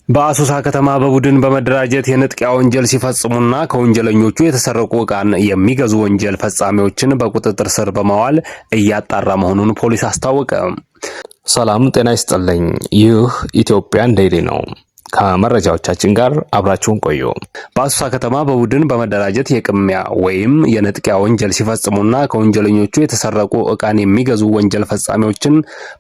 በአሶሳ ከተማ በቡድን በመደራጀት የንጥቂያ ወንጀል ሲፈጽሙና ከወንጀለኞቹ የተሰረቁ ዕቃን የሚገዙ ወንጀል ፈጻሚዎችን በቁጥጥር ስር በማዋል እያጣራ መሆኑን ፖሊስ አስታወቀ። ሰላም ጤና ይስጥልኝ። ይህ ኢትዮጵያን ዴይሊ ነው። ከመረጃዎቻችን ጋር አብራችሁን ቆዩ። በአሶሳ ከተማ በቡድን በመደራጀት የቅሚያ ወይም የንጥቂያ ወንጀል ሲፈጽሙና ከወንጀለኞቹ የተሰረቁ ዕቃን የሚገዙ ወንጀል ፈጻሚዎችን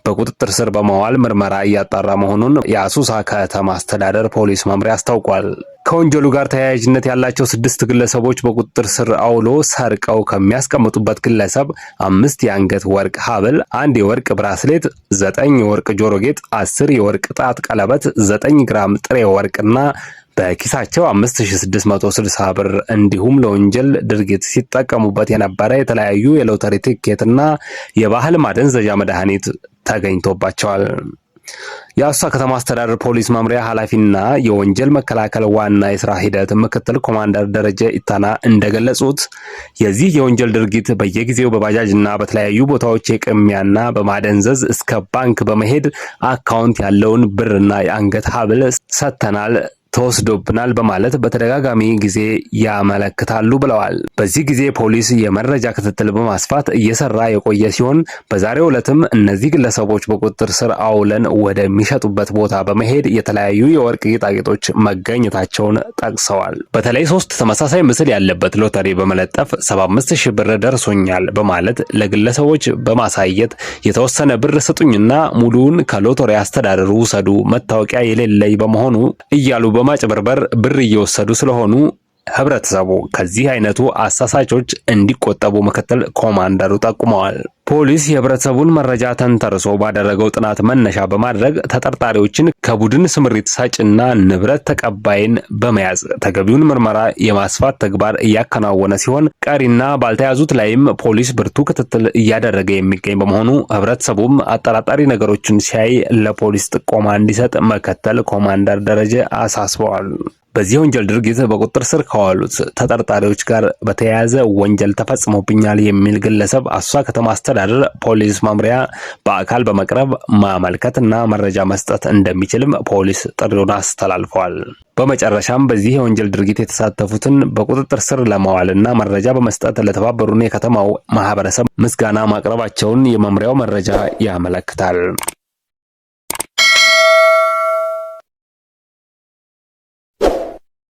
በቁጥጥር ስር በማዋል ምርመራ እያጣራ መሆኑን የአሶሳ ከተማ አስተዳደር ፖሊስ መምሪያ አስታውቋል። ከወንጀሉ ጋር ተያያዥነት ያላቸው 6 ግለሰቦች በቁጥጥር ስር አውሎ ሰርቀው ከሚያስቀምጡበት ግለሰብ 5 የአንገት ወርቅ ሐብል፣ 1 የወርቅ ብራስሌት፣ 9 የወርቅ ጆሮ ጌጥ፣ 10 የወርቅ ጣት ቀለበት፣ 9 ግራም ጥሬ ወርቅና በኪሳቸው 5660 ብር እንዲሁም ለወንጀል ድርጊት ሲጠቀሙበት የነበረ የተለያዩ የሎተሪ ቲኬትና የባህል ማደንዘዣ መድኃኒት ተገኝቶባቸዋል። የአሶሳ ከተማ አስተዳደር ፖሊስ መምሪያ ኃላፊና የወንጀል መከላከል ዋና የሥራ ሂደት ምክትል ኮማንደር ደረጀ ኢታና እንደገለጹት የዚህ የወንጀል ድርጊት በየጊዜው በባጃጅና በተለያዩ ቦታዎች የቅሚያና በማደንዘዝ እስከ ባንክ በመሄድ አካውንት ያለውን ብርና የአንገት ሐብል ሰጥተናል ተወስዶብናል በማለት በተደጋጋሚ ጊዜ ያመለክታሉ ብለዋል። በዚህ ጊዜ ፖሊስ የመረጃ ክትትል በማስፋት እየሰራ የቆየ ሲሆን በዛሬው ዕለትም እነዚህ ግለሰቦች በቁጥጥር ስር አውለን ወደሚሸጡበት ቦታ በመሄድ የተለያዩ የወርቅ ጌጣጌጦች መገኘታቸውን ጠቅሰዋል። በተለይ 3 ተመሳሳይ ምስል ያለበት ሎተሪ በመለጠፍ 75000 ብር ደርሶኛል በማለት ለግለሰቦች በማሳየት የተወሰነ ብር ስጡኝና ሙሉውን ከሎተሪ አስተዳደሩ ውሰዱ፣ መታወቂያ የሌለኝ በመሆኑ እያሉ በማጭበርበር ብር እየወሰዱ ስለሆኑ ህብረተሰቡ ከዚህ አይነቱ አሳሳቾች እንዲቆጠቡ ምክትል ኮማንደሩ ጠቁመዋል። ፖሊስ የህብረተሰቡን መረጃ ተንተርሶ ባደረገው ጥናት መነሻ በማድረግ ተጠርጣሪዎችን ከቡድን ስምሪት ሰጭና ንብረት ተቀባይን በመያዝ ተገቢውን ምርመራ የማስፋት ተግባር እያከናወነ ሲሆን ቀሪና ባልተያዙት ላይም ፖሊስ ብርቱ ክትትል እያደረገ የሚገኝ በመሆኑ ህብረተሰቡም አጠራጣሪ ነገሮችን ሲያይ ለፖሊስ ጥቆማ እንዲሰጥ ምክትል ኮማንደር ደረጀ አሳስበዋል። በዚህ ወንጀል ድርጊት በቁጥጥር ስር ከዋሉት ተጠርጣሪዎች ጋር በተያያዘ ወንጀል ተፈጽሞብኛል የሚል ግለሰብ አሶሳ ከተማ አስተዳደር ፖሊስ መምሪያ በአካል በመቅረብ ማመልከትና መረጃ መስጠት እንደሚችልም ፖሊስ ጥሪውን አስተላልፈዋል። በመጨረሻም በዚህ የወንጀል ድርጊት የተሳተፉትን በቁጥጥር ስር ለማዋልና መረጃ በመስጠት ለተባበሩን የከተማው ማህበረሰብ ምስጋና ማቅረባቸውን የመምሪያው መረጃ ያመለክታል።